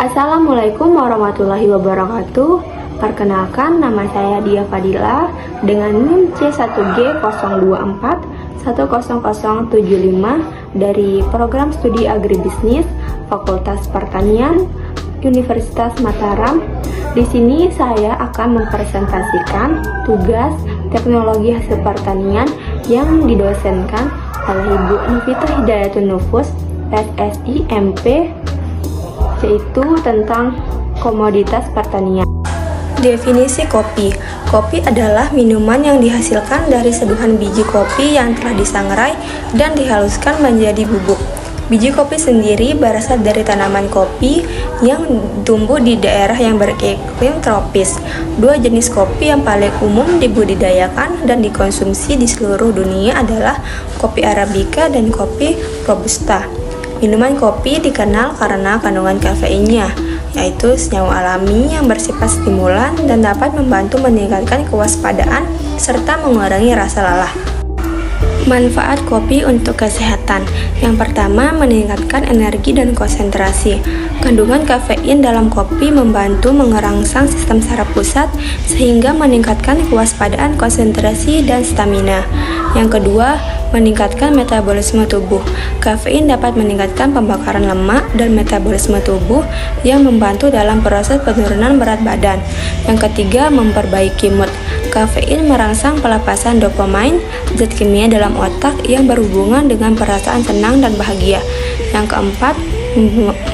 Assalamualaikum warahmatullahi wabarakatuh. Perkenalkan, nama saya Dia Fadila dengan NIM C1G024-10075 dari Program Studi Agribisnis Fakultas Pertanian Universitas Mataram. Di sini saya akan mempresentasikan tugas teknologi hasil pertanian yang didosenkan oleh Ibu Novita Hidayatun Nufus, SSI MP, yaitu tentang komoditas pertanian. Definisi kopi. Kopi adalah minuman yang dihasilkan dari seduhan biji kopi yang telah disangrai dan dihaluskan menjadi bubuk. Biji kopi sendiri berasal dari tanaman kopi yang tumbuh di daerah yang beriklim tropis. Dua jenis kopi yang paling umum dibudidayakan dan dikonsumsi di seluruh dunia adalah kopi Arabica dan kopi Robusta. Minuman kopi dikenal karena kandungan kafeinnya, yaitu senyawa alami yang bersifat stimulan dan dapat membantu meningkatkan kewaspadaan serta mengurangi rasa lelah. Manfaat kopi untuk kesehatan. Yang pertama, meningkatkan energi dan konsentrasi. Kandungan kafein dalam kopi membantu merangsang sistem saraf pusat sehingga meningkatkan kewaspadaan, konsentrasi, dan stamina. Yang kedua, meningkatkan metabolisme tubuh. Kafein dapat meningkatkan pembakaran lemak dan metabolisme tubuh yang membantu dalam proses penurunan berat badan. Yang ketiga, memperbaiki mood. Kafein merangsang pelepasan dopamin, zat kimia dalam otak yang berhubungan dengan perasaan senang dan bahagia. Yang keempat,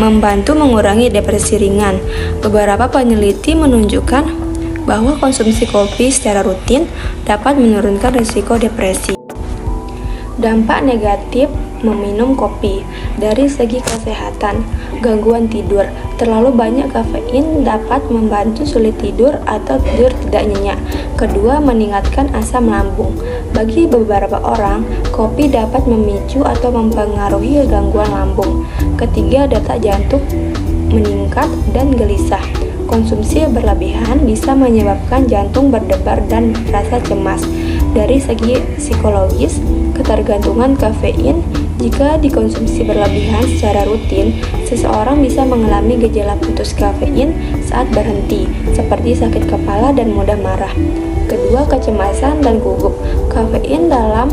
membantu mengurangi depresi ringan. Beberapa peneliti menunjukkan bahwa konsumsi kopi secara rutin dapat menurunkan risiko depresi. Dampak negatif meminum kopi. Dari segi kesehatan, gangguan tidur. Terlalu banyak kafein dapat membantu sulit tidur atau tidur tidak nyenyak. Kedua, meningkatkan asam lambung. Bagi beberapa orang, kopi dapat memicu atau mempengaruhi gangguan lambung. Ketiga, detak jantung meningkat dan gelisah. Konsumsi berlebihan bisa menyebabkan jantung berdebar dan rasa cemas. Dari segi psikologis, ketergantungan kafein. Jika dikonsumsi berlebihan secara rutin, seseorang bisa mengalami gejala putus kafein saat berhenti, seperti sakit kepala dan mudah marah. Kedua, kecemasan dan gugup. Kafein dalam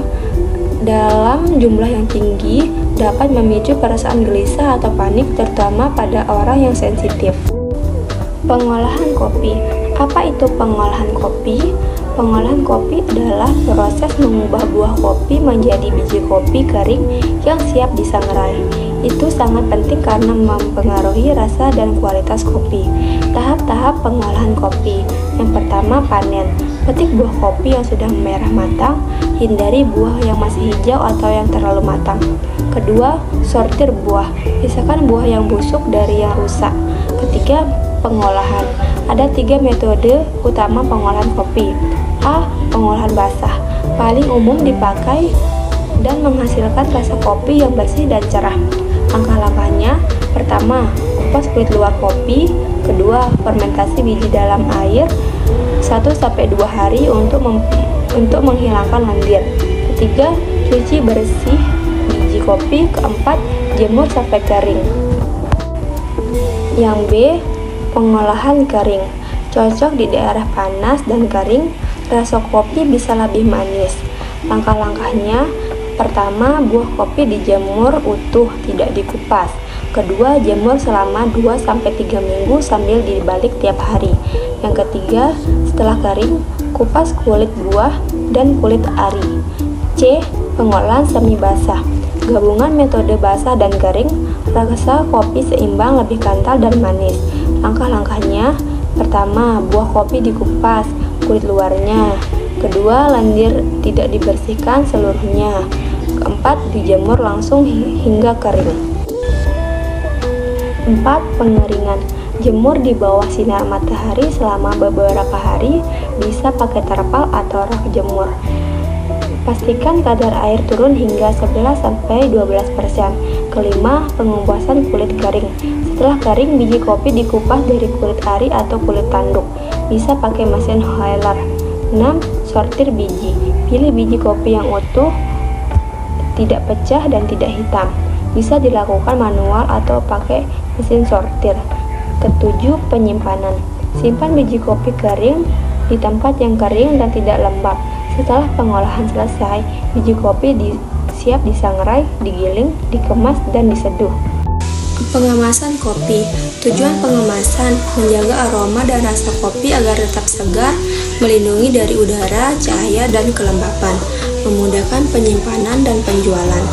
jumlah yang tinggi dapat memicu perasaan gelisah atau panik, terutama pada orang yang sensitif. Pengolahan kopi. Apa itu pengolahan kopi? Pengolahan kopi adalah proses mengubah buah kopi menjadi biji kopi kering yang siap disangrai. Itu sangat penting karena mempengaruhi rasa dan kualitas kopi. Tahap-tahap pengolahan kopi. Yang pertama, panen. Petik buah kopi yang sudah merah matang, hindari buah yang masih hijau atau yang terlalu matang. Kedua, sortir buah. Pisahkan buah yang busuk dari yang rusak. Ketiga, pengolahan. Ada 3 metode utama pengolahan kopi. A. Pengolahan basah. Paling umum dipakai dan menghasilkan rasa kopi yang bersih dan cerah. Langkah-langkahnya: pertama, kupas kulit luar kopi. Kedua, fermentasi biji dalam air 1-2 hari untuk menghilangkan lendir. Ketiga, cuci bersih biji kopi. Keempat, jemur sampai kering. Yang B. Pengolahan kering. Cocok di daerah panas dan kering. Rasa kopi bisa lebih manis. Langkah-langkahnya: pertama, buah kopi dijemur utuh, tidak dikupas. Kedua, jemur selama 2-3 minggu sambil dibalik tiap hari. Yang ketiga, setelah kering, kupas kulit buah dan kulit ari. C. Pengolahan semi basah. Gabungan metode basah dan kering, rasa kopi seimbang, lebih kental dan manis. Langkah-langkahnya: pertama, buah kopi dikupas kulit luarnya. Kedua, lendir tidak dibersihkan seluruhnya. Keempat, dijemur langsung hingga kering. 4. Pengeringan. Jemur di bawah sinar matahari selama beberapa hari, bisa pakai terpal atau rak jemur. Pastikan kadar air turun hingga 11-12%. Kelima, pengupasan kulit kering. Setelah kering, biji kopi dikupas dari kulit ari atau kulit tanduk. Bisa pakai mesin huiler. 6. Sortir biji. Pilih biji kopi yang utuh, tidak pecah dan tidak hitam. Bisa dilakukan manual atau pakai mesin sortir. Ketujuh, penyimpanan. Simpan biji kopi kering di tempat yang kering dan tidak lembab. Setelah pengolahan selesai, biji kopi siap disangrai, digiling, dikemas, dan diseduh. Pengemasan kopi. Tujuan pengemasan menjaga aroma dan rasa kopi agar tetap segar, melindungi dari udara, cahaya, dan kelembapan, memudahkan penyimpanan dan penjualan.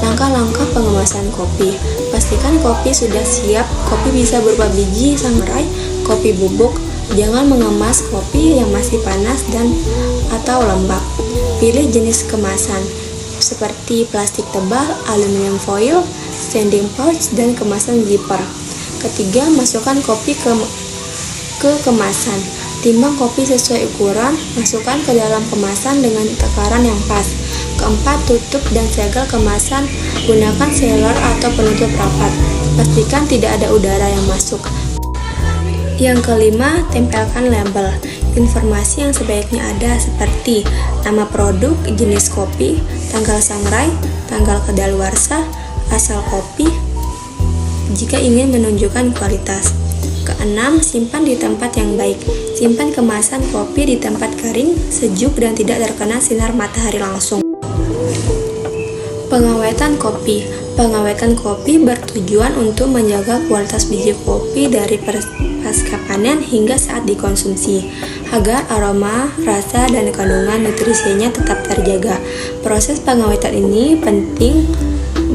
Langkah-langkah pengemasan kopi. Pastikan kopi sudah siap. Kopi bisa berupa biji sangrai, kopi bubuk. Jangan mengemas kopi yang masih panas dan atau lembab. Pilih jenis kemasan seperti plastik tebal, aluminium foil, standing pouch, dan kemasan zipper. Ketiga, masukkan kopi ke kemasan. Timbang kopi sesuai ukuran, masukkan ke dalam kemasan dengan takaran yang pas. Keempat, tutup dan segel kemasan. Gunakan sealer atau penutup rapat. Pastikan tidak ada udara yang masuk. Yang kelima, tempelkan label. Informasi yang sebaiknya ada seperti nama produk, jenis kopi, tanggal sangrai, tanggal kadaluarsa, asal kopi, jika ingin menunjukkan kualitas. Keenam, simpan di tempat yang baik. Simpan kemasan kopi di tempat kering, sejuk, dan tidak terkena sinar matahari langsung. Pengawetan kopi. Pengawetan kopi bertujuan untuk menjaga kualitas biji kopi dari pasca panen hingga saat dikonsumsi, agar aroma, rasa, dan kandungan nutrisinya tetap terjaga. Proses pengawetan ini penting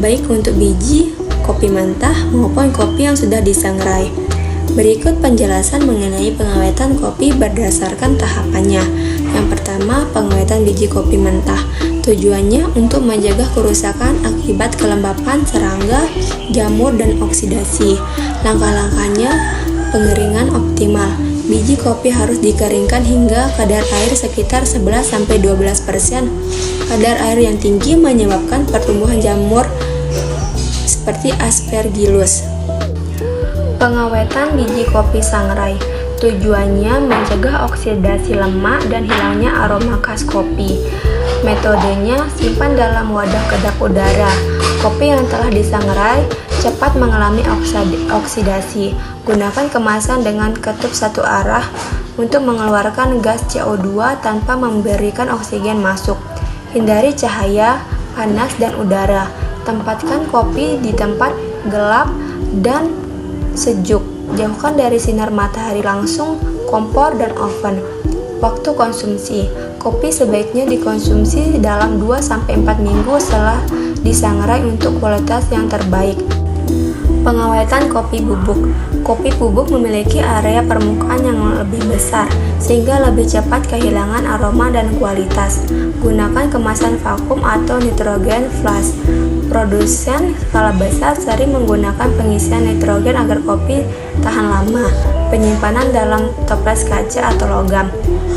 baik untuk biji kopi mentah maupun kopi yang sudah disangrai. Berikut penjelasan mengenai pengawetan kopi berdasarkan tahapannya. Yang pertama, pengawetan biji kopi mentah. Tujuannya untuk menjaga kerusakan akibat kelembapan serangga, jamur, dan oksidasi. Langkah-langkahnya, pengeringan optimal. Biji kopi harus dikeringkan hingga kadar air sekitar 11-12%. Kadar air yang tinggi menyebabkan pertumbuhan jamur seperti Aspergillus. Pengawetan biji kopi sangrai. Tujuannya mencegah oksidasi lemak dan hilangnya aroma khas kopi. Metodenya, simpan dalam wadah kedap udara. Kopi yang telah disangrai cepat mengalami oksidasi. Gunakan kemasan dengan ketup satu arah untuk mengeluarkan gas CO2 tanpa memberikan oksigen masuk. Hindari cahaya, panas, dan udara. Tempatkan kopi di tempat gelap dan sejuk. Jauhkan dari sinar matahari langsung, kompor, dan oven. Waktu konsumsi. Kopi sebaiknya dikonsumsi dalam 2-4 minggu setelah disangrai untuk kualitas yang terbaik. Pengawetan kopi bubuk. Kopi bubuk memiliki area permukaan yang lebih besar, sehingga lebih cepat kehilangan aroma dan kualitas. Gunakan kemasan vakum atau nitrogen flask. Produsen skala besar sering menggunakan pengisian nitrogen agar kopi tahan lama. Penyimpanan dalam toples kaca atau logam.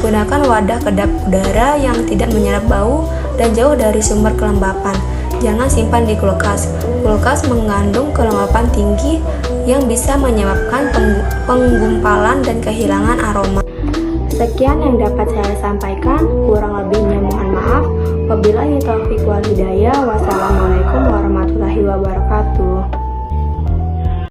Gunakan wadah kedap udara yang tidak menyerap bau dan jauh dari sumber kelembapan. Jangan simpan di kulkas. Kulkas mengandung kelembapan tinggi yang bisa menyebabkan penggumpalan dan kehilangan aroma. Sekian yang dapat saya sampaikan, kurang lebihnya mohon maaf. Wabillahi taufiq wal hidayah. Wassalamualaikum warahmatullahi wabarakatuh.